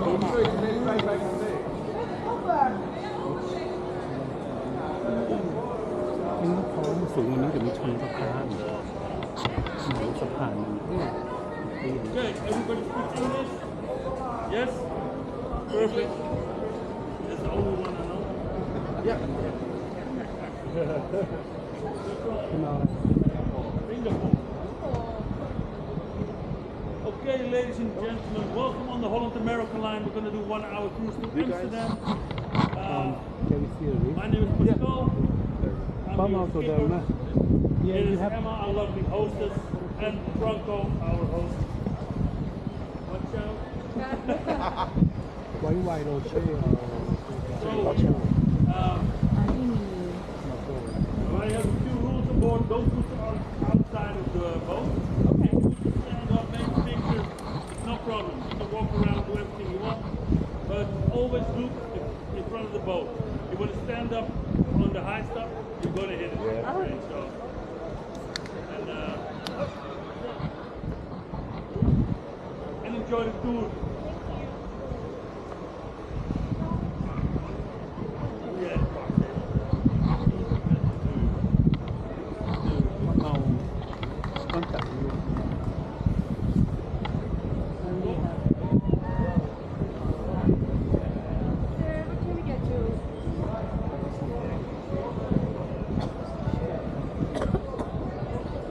นี่เขาสูงกว่านี้เดี๋ยวมีชนสะพานสะพานนี่ Okay, everybody speak English? Yes? Perfect. That's the only one I know. Yeah. Singapore. Okay, ladies and gentlemen, welcome on the Holland American line. We're going to do 1 hour cruise to Amsterdam. Can you see it? My name is Pascal. Mom I'm your also skipper. there, no? Yeah, It you is have. Emma, our lovely hostess, and Franco, our host. Watch out. White Roche So, or I have a few rules aboard. Don't put them outside of the boat. Okay. You can stand up, make pictures, no problem. You can walk around, do everything you want. But always look in front of the boat. You want to stand up on the high stuff, you're going to hit it. Yeah. Right, so, and enjoy the tour. Yeah. เอาต้องจับดู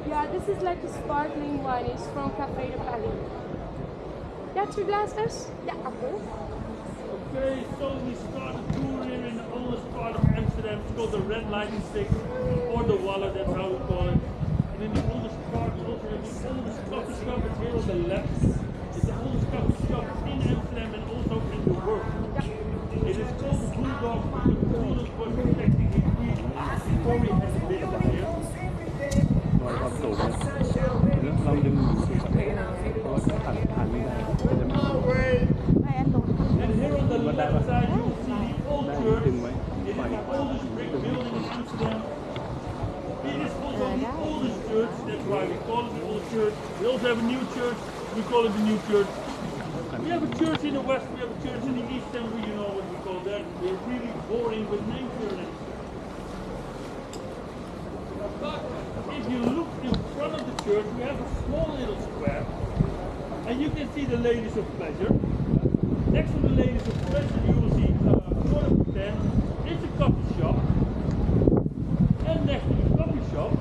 Yeah, this is like a sparkling wine. It's from Cafe de Paris. Yeah, 2 glasses? Yeah, okay. Okay, so we start the tour here in the oldest part of Amsterdam. It's called the Red Lighting Stick, or the Wallet, that's how we call it. And in the oldest part, we also have the oldest coffee shop. It's here on the left. It's the oldest coffee shop in Amsterdam and also in the world. It is called the Bulldog because the Bulldog was protecting his breed before he had the business here. รอยความสูงลองดึงเพราะว่าผ่านไม่ได้จะไม่ And here on the left side, you will see the old ได้ church. ดึงไว้ It is ปล่อย the oldest brick building in Amsterdam. It is also the oldest church, that's why we call it the old church. We also have a new church, we call it the new church. We have a church in the west, we have a church in the east, and you know what we call that. We're really boring with names here in Amsterdam. But if you look in front of the church, we have a small little square, and you can see the Ladies of Pleasure. Next to the Ladies of Pleasure, you will see quarter to 10. It's a coffee shop. And next to the coffee shop,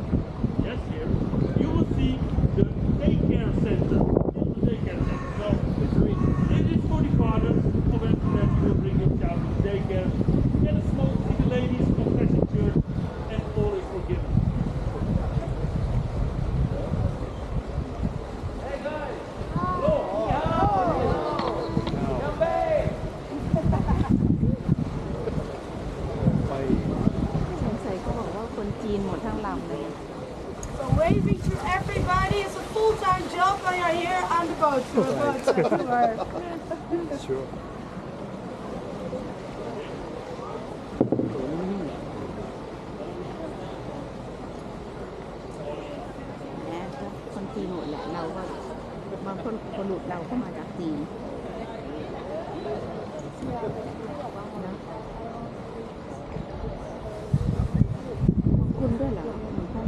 yes, here, you will see the daycare center. It's the daycare center. So, it is for the fathers of Amsterdam who will bring your child to daycare. And a small see the ladies confession church, and all is forgiven. Hey guys! Hello! ไป สงสัยเขาบอกว่าคนจีนหมดทั้งลำเลย So waving to everybody is a full-time job when you're here on the boat. sure นะคนจีนหมดแหละเราก็บางคนหลุดเราก็มาจากจีนนะคุณด้วยเหรอเหมือนกัน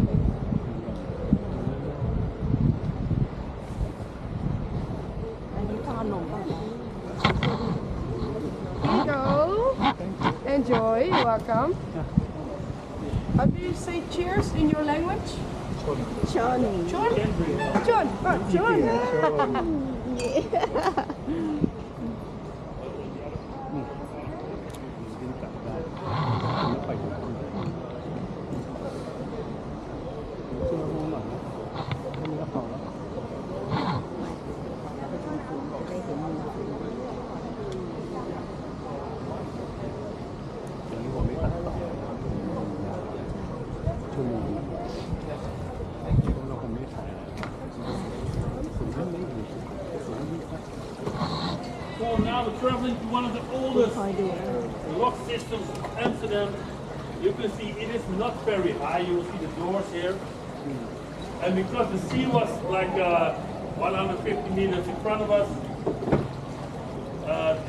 อันนี้ทอดนมป่ะ Here you go. Enjoy. You're welcome. How do you say cheers in your language? ชอน John? John. Oh, John. ดึงกลับได้แล้วไปอยู่ที่ไหนช่วยมองหน่อยนะไม่มีกระเป๋าแล้ว ได้เห็นมือ อย่างนี้ผมไม่ตัดต่อชั่วโมงนะเพราะเราคงไม่ถ่ายสูงไม่อยู่สูงนี่ครับ So now we're traveling to one of the oldest คอยดูนะ lock systems of Amsterdam. You can see it is not very high. You will see the doors here. And because the sea was like 150 meters in front of us,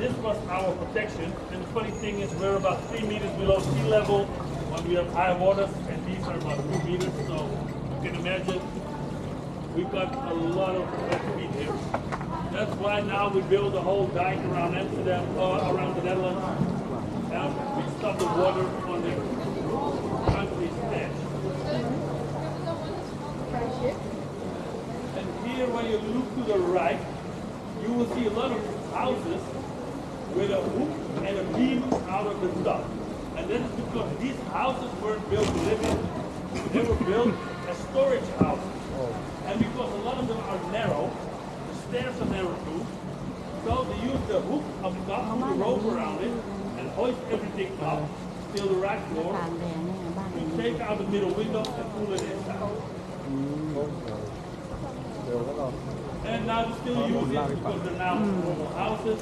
this was our protection. And the funny thing is we're about 3 meters below sea level when we have high waters, and these are about 2 meters. So you can imagine we've got a lot of wet feet here. That's why now we build a whole dike around Amsterdam, around the Netherlands. And we stop the water on the country's edge. And here, when you look to the right, you will see a lot of houses with a hook and a beam out of the top. And that is because these houses weren't built to live in. They were built as storage houses. And because a lot of them are narrow, the stairs are narrow too, so they use the hook up top, put the rope around it, and hoist everything up till the right floor. ทางแดงเนี่ยบ้าน We take out the middle window and pull it inside. เดี๋ยวก็ And now you still use it because they're now normal houses.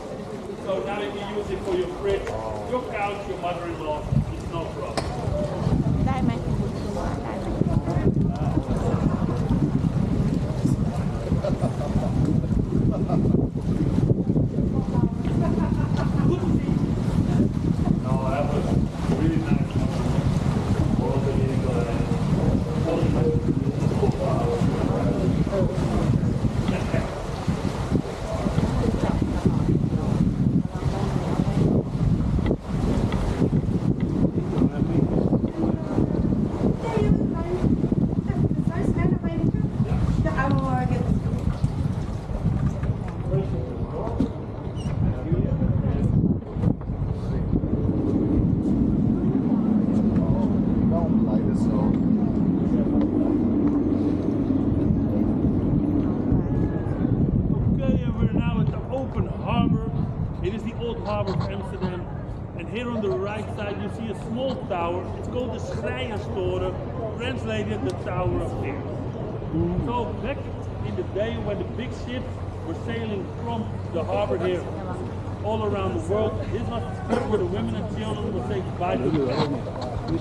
So now you can use it for your fridge, your couch, your mother-in-law. It's no problem. ได้ไหมคุณว่าได้ไหม No, that was really nice. All the Harbor of Amsterdam, and here on the right side you see a small tower. It's called the Schrijerstoren, translated the Tower of Tears. So back in the day when the big ships were sailing from the harbor here all around the world, this was the spot where the women and children would say goodbye to the land.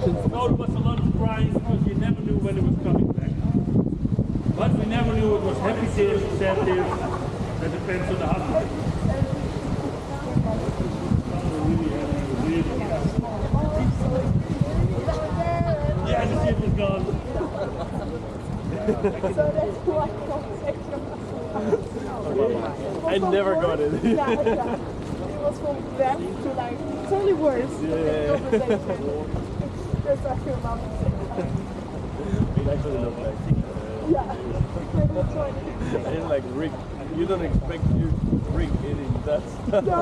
So there was a lot of crying because you never knew when it was coming back. But we never knew it was happy tears or sad tears. That depends on the husband. Yeah, the ship is gone. So that's why I never got it. It was from them to like, it's only words. Yeah. That's what your mom said. It actually looked like. Yeah. That's funny. I didn't like Rick. You don't expect you Rick eating that stuff. No.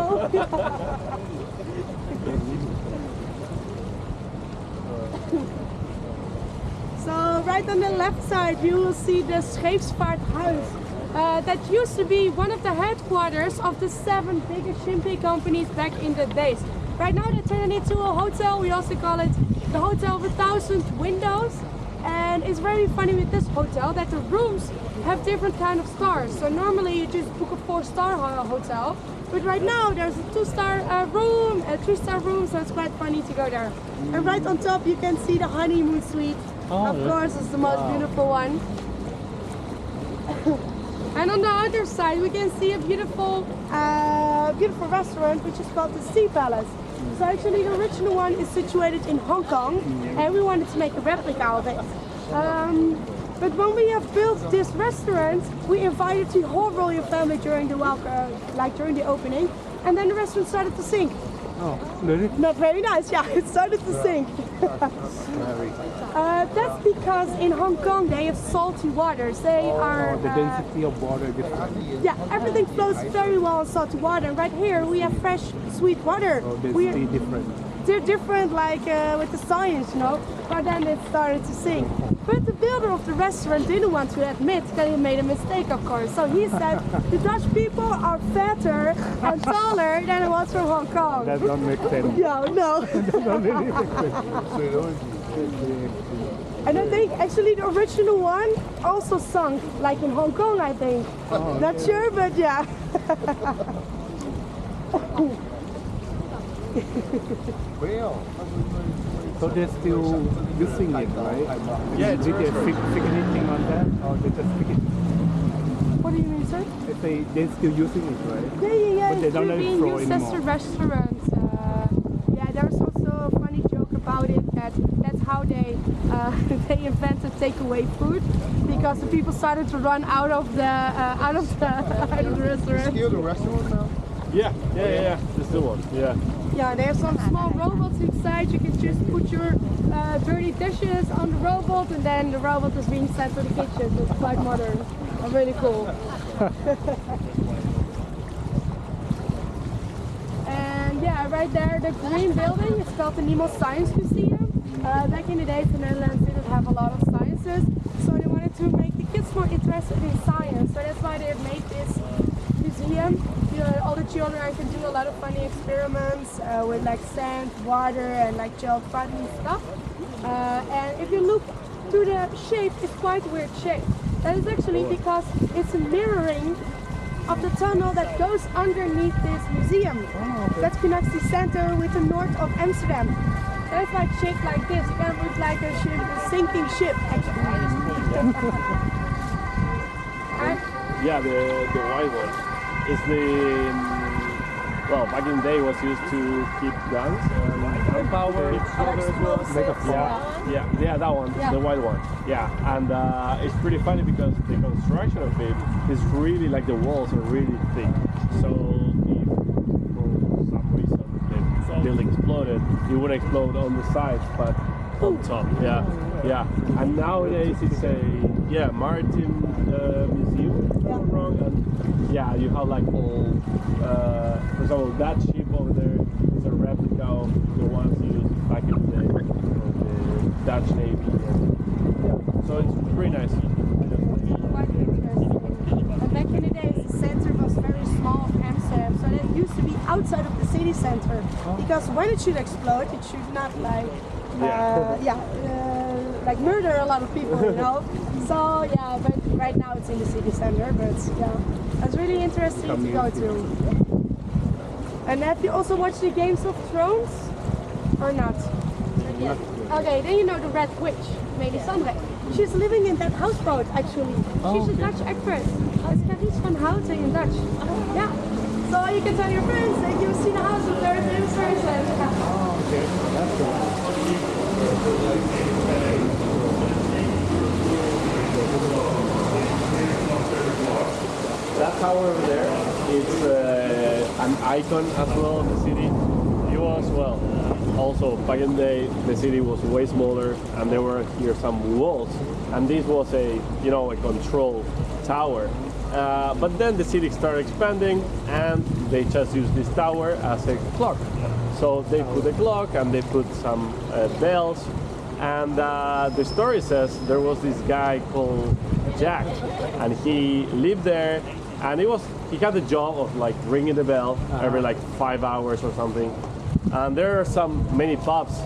So right on the left side you will see the Scheepvaarthuis. That used to be one of the headquarters of the 7 biggest shipping companies back in the days. Right now they turned it into a hotel. We also call it the Hotel of 1,000 Windows. And it's very funny with this hotel that the rooms have different kind of stars. So normally you just book a 4-star hotel. But right now there's a 2-star room, a 3-star room, so it's quite funny to go there. And right on top you can see the honeymoon suite. Of course, it's the most beautiful one. And on the other side we can see a beautiful beautiful restaurant which is called the Sea Palace. So actually the original one is situated in Hong Kong and we wanted to make a replica of it. But when we have built this restaurant, we invited the whole royal family during the during the opening, and then the restaurant started to sink. Oh, really? Not very nice, yeah, it started to sink. That's because in Hong Kong they have salty waters. They are the density of water different. yeah, everything flows very well in salty water. And right here we have fresh, sweet water. Oh, density different. They're different, like with the science, you know. But then it started to sink. But the builder of the restaurant didn't want to admit that he made a mistake, of course. So he said the Dutch people are fatter and taller than the ones from Hong Kong. That don't make sense. Yeah, no. That don't really make sense. And I think actually the original one also sunk, like in Hong Kong, I think. Oh, Not sure, but yeah. So they're still using it, right? Yeah, Did they fix anything on that, or they just fix it? What do you mean, sir? If they're still using it, right? Yeah. But they It's don't still let it being throw used as a anymore. restaurant. Yeah, there's also a funny joke about it that's how they they invented takeaway food because the people started to run out of the restaurant. Still the restaurant now? Yeah. There's still one. Yeah. Yeah, they have some small robots inside. You can just put your dirty dishes on the robot, and then the robot is being sent to the kitchen. So it's quite modern and really cool. And yeah, right there, the green building is called the Nemo Science Museum. Back in the days, the Netherlands didn't have a lot of sciences, so they wanted to make the kids more interested in science. So that's why they have made this museum. You know, all the children can do a lot of funny experiments with like sand, water, and like child friendly stuff. And if you look to the shape, it's quite a weird shape. That is actually because it's a mirroring of the tunnel that goes underneath this museum. That connects the center with the north of Amsterdam. That's why it's shaped like this. It kind of looks like a sinking ship, actually. Yeah, the white one is the well, back in the day, it was used to keep guns and gunpowder. Yeah, that one, Yeah. the white one. Yeah, and it's pretty funny because the construction of it is really like the walls are really thick. So if for some reason the building exploded, it would explode on the sides, but on top. Yeah. And nowadays it's a maritime museum. If I'm not wrong, and yeah, you have like all. For example, that ship over there is a replica of the ones used back in the day, the Dutch Navy. So it's pretty nice. Quite interesting. And back in the days, the center was very small of Amsterdam, so that used to be outside of the city center. Because when it should explode, it should not like, like murder a lot of people, you know. So yeah, but right now it's in the city center. But yeah, that's really interesting to go to. And have you also watched the Games of Thrones or not? Yes. Okay, then you know the Red Witch, Melisandre. She's living in that houseboat actually. She's a Dutch actress. It's Carice van Houten in Dutch. Yeah. So you can tell your friends that you've seen a house with very famous person. Okay, that's That tower over there is an icon as well of the city. It was, well, also back in the day, the city was way smaller and there were here some walls. And this was a control tower. But then the city started expanding and they just used this tower as a clock. So they put a clock and they put some bells. And the story says there was this guy called Jack, and he lived there, and he had the job of like ringing the bell every like 5 hours or something. And there are many pubs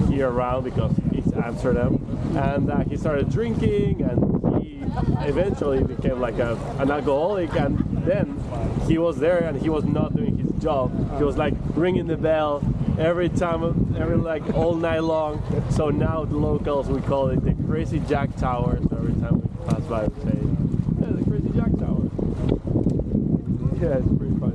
here around because it's Amsterdam. And he started drinking, and he eventually became like an alcoholic. And then he was there, and he was not doing his job. He was like ringing the bell every like all night long. So now the locals, we call it the Crazy Jack Tower. So every time we pass by, we say, yeah, the Crazy Jack Tower. Yeah, it's pretty fun.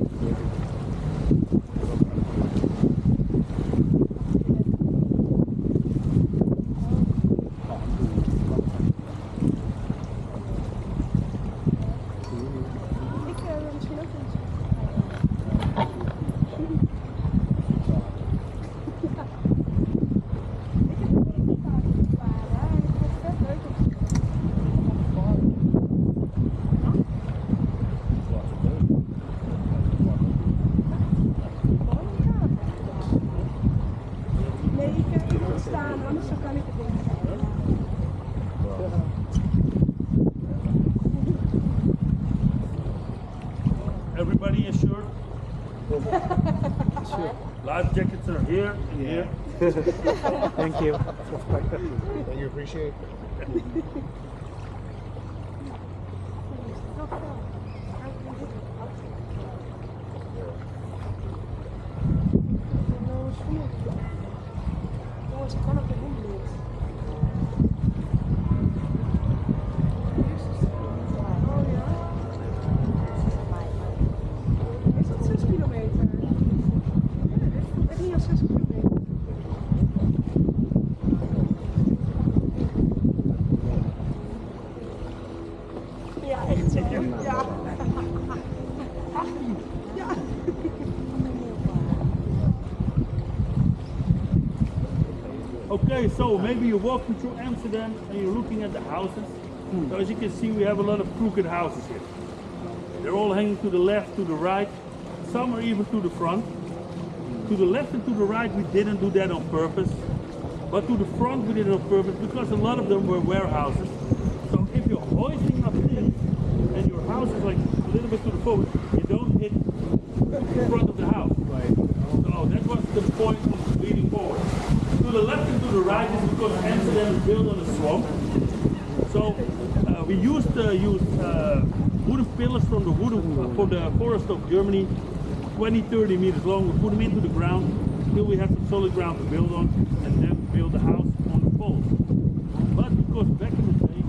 Everybody assured? Life jackets are here and here. Thank you. Thank you, appreciate it. Jongens, ik kan op de hoek niet. Oh ja. Okay, so maybe you're walking through Amsterdam and you're looking at the houses. So as you can see, we have a lot of crooked houses here. They're all hanging to the left, to the right. Some are even to the front. To the left and to the right, we didn't do that on purpose. But to the front, we did it on purpose because a lot of them were warehouses. So if you're hoisting up things and your house is like a little bit to the forward, you don't hit the front of the house. Right. So that was the point of leaning forward. To the left and to the right is because Amsterdam is built on a swamp. So we used wooden pillars from the forest of Germany, 20-30 meters long. We put them into the ground until we had some solid ground to build on, and then build the house on the poles. But because back in the day,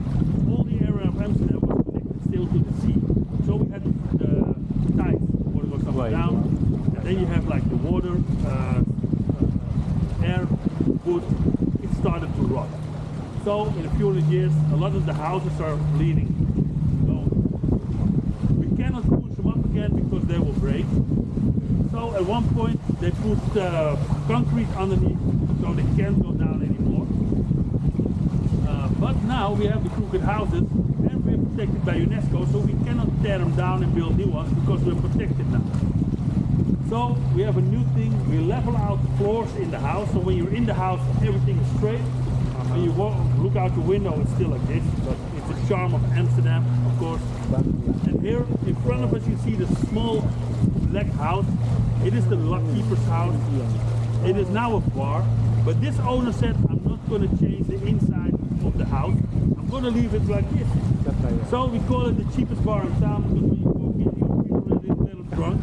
all the area of Amsterdam was connected still to the sea, so we had the tides, water goes up and down, and then you have like the water, air, wood. It started to rot. So in a few hundred years, a lot of the houses are leaning. So we cannot push them up again because they will break. So at one point they put concrete underneath, so they can't go down anymore. But now we have the crooked houses, and we're protected by UNESCO, so we cannot tear them down and build new ones because we're protected now. So we have a new thing. We level out the floors in the house, so when you're in the house, everything is straight. When you look out the window, it's still like this, but it's the charm of Amsterdam, of course. And here in front of us, you see the small black house. It is the lockkeeper's house. It is now a bar, but this owner said, I'm not going to change the inside of the house. I'm going to leave it like this. So we call it the cheapest bar in town because when you walk in, you're feeling a little drunk.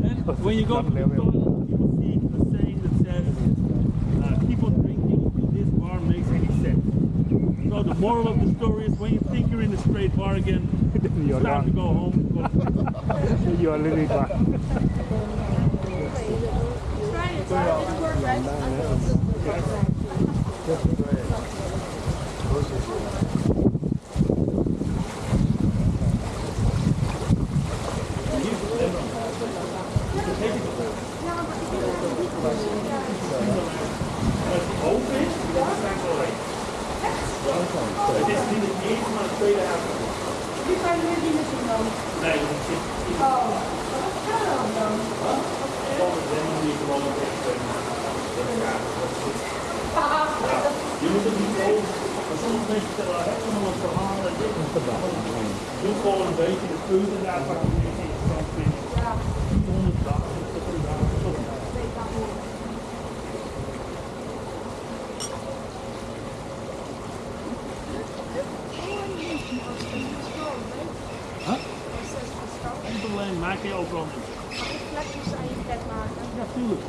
And when you go to the toilet, you will see a saying that says, keep on drinking until this bar makes any sense. So the moral of the story is when you think you're in a straight bar again, it's time to go home. You're a little bad. Try it, it worked, right? Het is niet het eerste, maar het tweede helft. Die kan je niet misschien dan. Nee, dat zit in. Oh, wat kan dan? Dan rennen die gewoon op echt. Je moet het niet over. Maar sommige mensen vertellen, heb je nog een verhaal en dit. Doe gewoon een beetje de punten daar pakken die je interessant vindt. 400 dagen. Niet alleen, maak je overal niet. Ja, tuurlijk.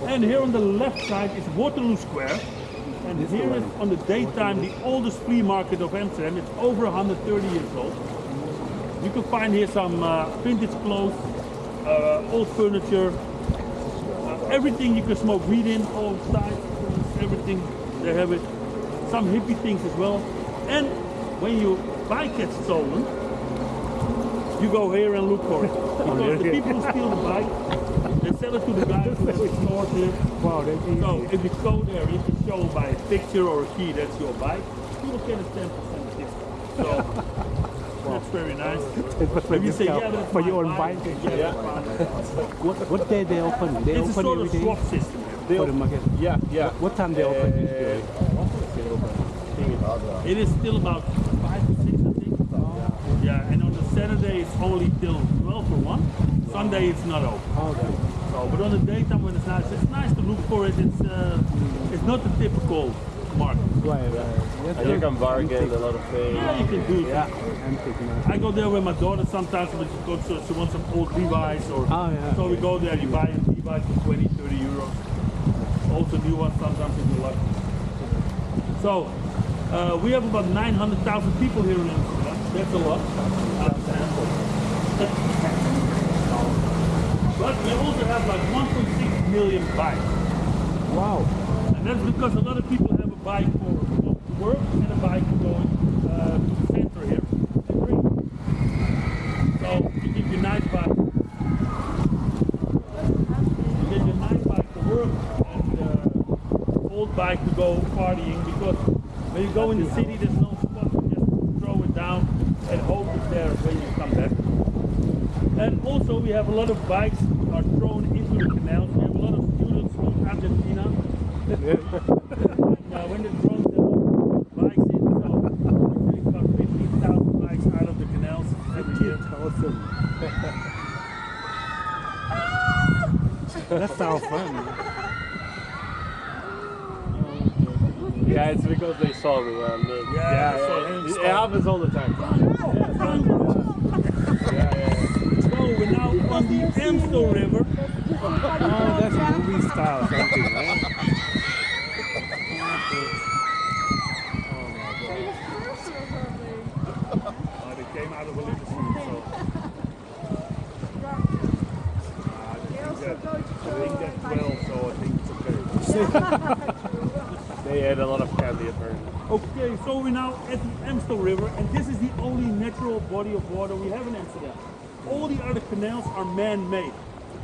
And here on the left side is Waterloo Square. And here is on the daytime the oldest flea market of Amsterdam. It's over 130 years old. You can find here some vintage clothes, old furniture, everything you can smoke weed in, all sides, everything, they have it. Some hippie things as well. And when your bike gets stolen, you go here and look for it. Because the people who steal the bike, they sell it to the guy who has it stored here. Wow, that's easy. So if you go there, you can show by a picture or a key that's your bike, people get a 10% discount. So that's very nice. If you say, yeah, that's for my your own bike, bike. yeah. What day they open? They It's a open sort every of day swap system. for the market. Yeah, yeah. What time they open usually? It is still about 5 to 6, I think. Yeah, and on the Saturday it's only till 12 or 1. Sunday it's not open. Okay. So, but on the daytime when it's nice to look for it. It's not the typical market. Right. And you can bargain a lot of things. Yeah, you can do it. Yeah, I'm taking out. I go there with my daughter sometimes when she wants some old Levi's or so we go there, you buy a Levi's for 20, 30 euros. Also new ones sometimes if you like. So we have about 900,000 people here in Amsterdam. That's a lot. But we also have like 1.6 million bikes. Wow. And that's because a lot of people have a bike for work and a bike for going to the center here and drink. So you get your nice bike. You get your nice bike for work bike to go partying because when you go in the city, there's no spot to just throw it down and hope it's there when you come back. And also we have a lot of bikes are thrown into the canals. We have a lot of students from Argentina. And, when they throw the bikes in, so we take about 15,000 bikes out of the canals every year. That sounds fun. Yeah, it's because they saw me, man. It happens all the time. So we're now on the Amstel River. Oh, that's movie style something, right? They came out of a limousine, so. I think that's 12, so I think it's okay. They had a lot of candy apparently. Okay, so we're now at the Amstel River, and this is the only natural body of water we have in Amsterdam. All the other canals are man-made.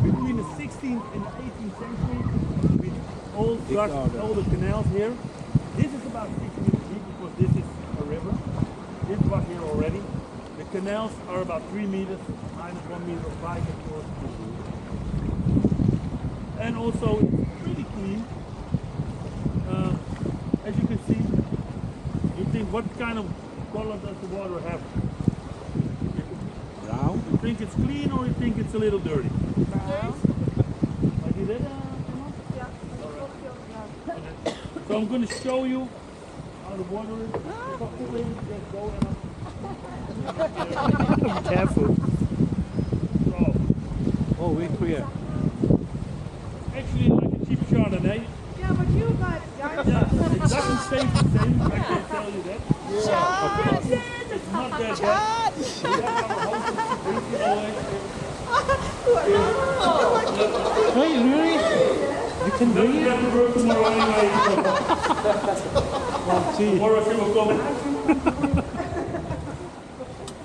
Between the 16th and 18th century, we all flushed all the canals here. This is about 6 meters deep because this is a river. This was here already. The canals are about 3 meters, minus 1 meter of bike, of course. And also, it's pretty clean. As you can see, you think what kind of color does the water have? Brown? You think it's clean or you think it's a little dirty? Like you did, So I'm going to show you how the water is. Just go and Careful. so, Oh, we're clear. actually like a cheap Chardonnay. Yeah, but you guys, It doesn't taste the same, I can tell you that. It's not that bad. We have our hostess to drink it away. Hey, really? You can No, drink you it? have to work tomorrow anyway. Oh, gee. Tomorrow she will come.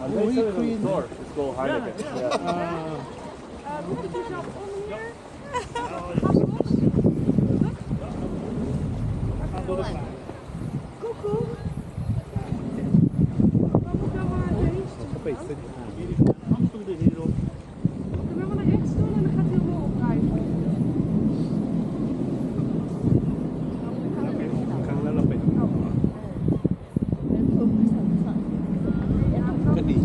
And they sell it on the store. It's called Heineken. moet ik jezelf onder hier? Koekoek. Wat moet ik nou maar heen sturen? Hamster hierop. Ik ben wel naar rechts doen en dan gaat hij heel opdrijven. ครั้งแล้วเราไปทำก็ดี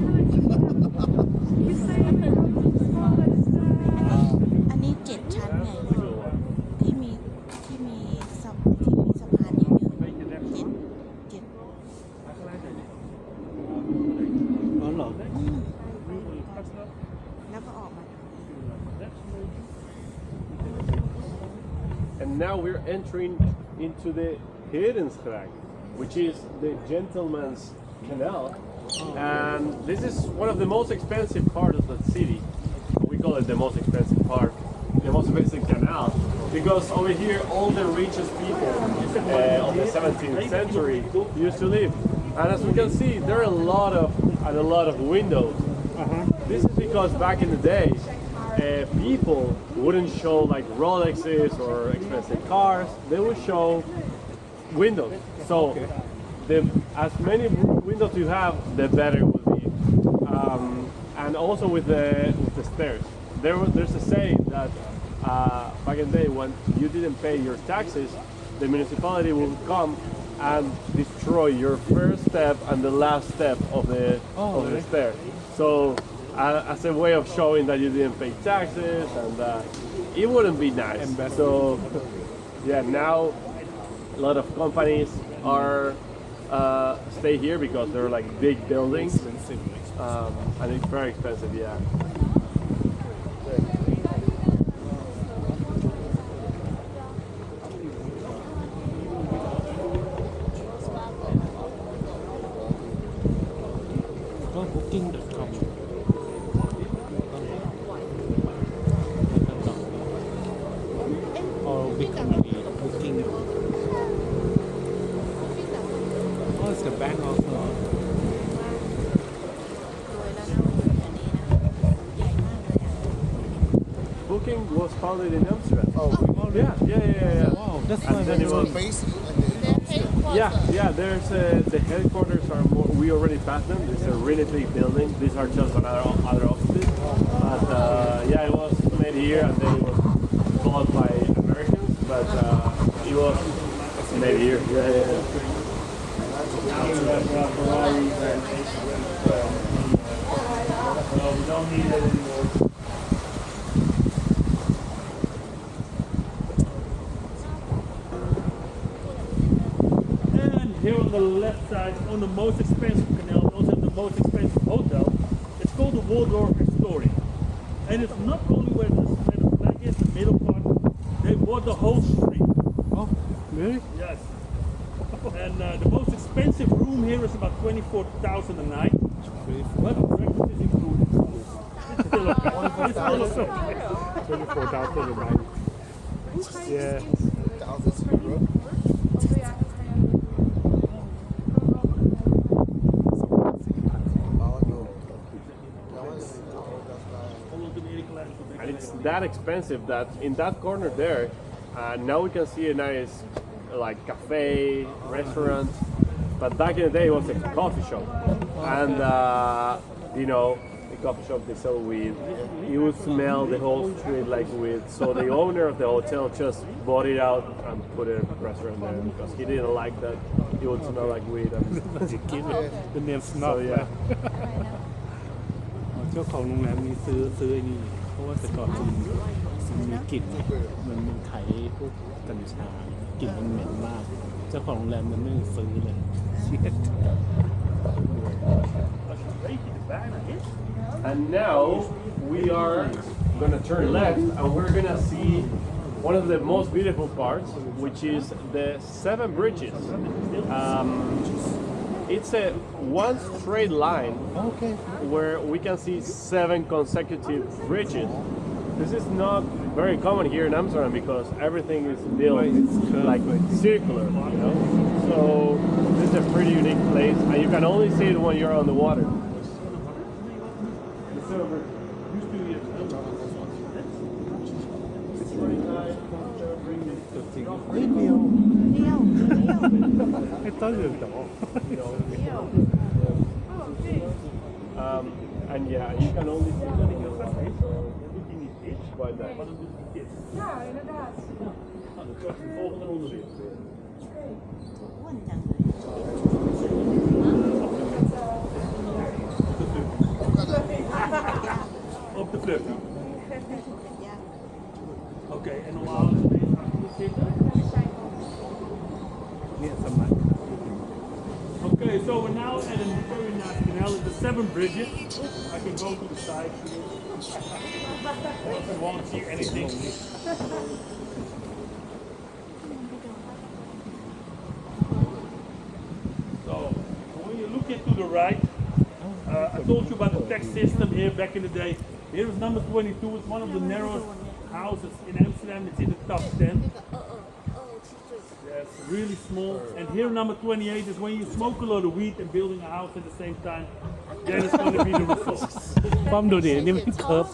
อันนี้7 ชั้นไงที่มีสะพานเยอะๆเจ็ด อ๋อเหรอ แล้วก็ออกมา And now we're entering into the Herenstraat, which is the gentleman's canal. And this is one of the most expensive parts of the city. We call it the most expensive part, the most expensive canal, because over here all the richest people of the 17th century used to live. And as we can see, there are a lot of windows. This is because back in the day, people wouldn't show like Rolexes or expensive cars. They would show windows. So as many windows you have, the better it will be. And also with the stairs. There's a saying that back in the day when you didn't pay your taxes, the municipality will come and destroy your first step and the last step of the stair. So as a way of showing that you didn't pay taxes, and it wouldn't be nice. So yeah, now a lot of companies are stay here because they're like big buildings, and it's very expensive. Yeah. Go booking.com or become booking. Oh, it's the bank of รวยแล้วนะวันนี้นะใหญ่ booking was founded in Amsterdam. Oh, Yeah. wow, that's And why then it they was were based in Yeah, there's the headquarters are more. We already passed them. It's a really big building. These are just other offices. But yeah, it was made here and then it was bought by Americans. But it was made here. Yeah. No, we don't need it anymore. And here on the left side, on the most expensive canal, also the most expensive hotel, it's called the Waldorf Astoria. And it's not only where the flag is, the middle part, they bought the whole street. Oh, really? Yes. And the most expensive room here is about 24,000 a night. But breakfast is included. It's still okay. It's still okay. 24,000 a night. Yeah. And it's that expensive that in that corner there, now we can see a nice like cafe, restaurant. But back in the day, it was a coffee shop, and you know, the coffee shop they sell weed. You would smell the whole street like weed. So the owner of the hotel just bought it out and put a restaurant there because he didn't like that it would smell like weed. And The name so Snuff yeah. เจ้าของโรงแรมนี้ซื้อไอ้นี่เพราะว่าแต่ก่อนมันมีกลิ่นมันไถพวกกัญชากลิ่นมันเหม็นมาก เจ้าของโรงแรมมันไม่ซื้อเลยเชียด And now we are gonna turn left and we're gonna see one of the most beautiful parts, which is the Seven Bridges. It's a one straight line where we can see 7 consecutive bridges. This is not very common here in Amsterdam because everything is built like circular, you know. So this is a pretty unique place, and you can only see it when you're on the water. I thought it was dog. And yeah, you can only see that in the water. Quite nice. Ja, inderdaad. อ้วนจังเลย Op de vlucht. ยาก Oké, en normaal is het even achter de zitten. เนี่ยสมัย Okay, so we're now at a very nice canal. The 7 bridges. I can go to the side here. You won't see anything. So when you look into the right, I told you about the tax system here back in the day. Here is number 22. It's one of the narrowest houses in Amsterdam. It's in the top 10. Yes, really small. And here number 28 is when you smoke a lot of weed and building a house at the same time. Then it's going to be the result. ป้อมดูดินี่มันเคิร์ฟ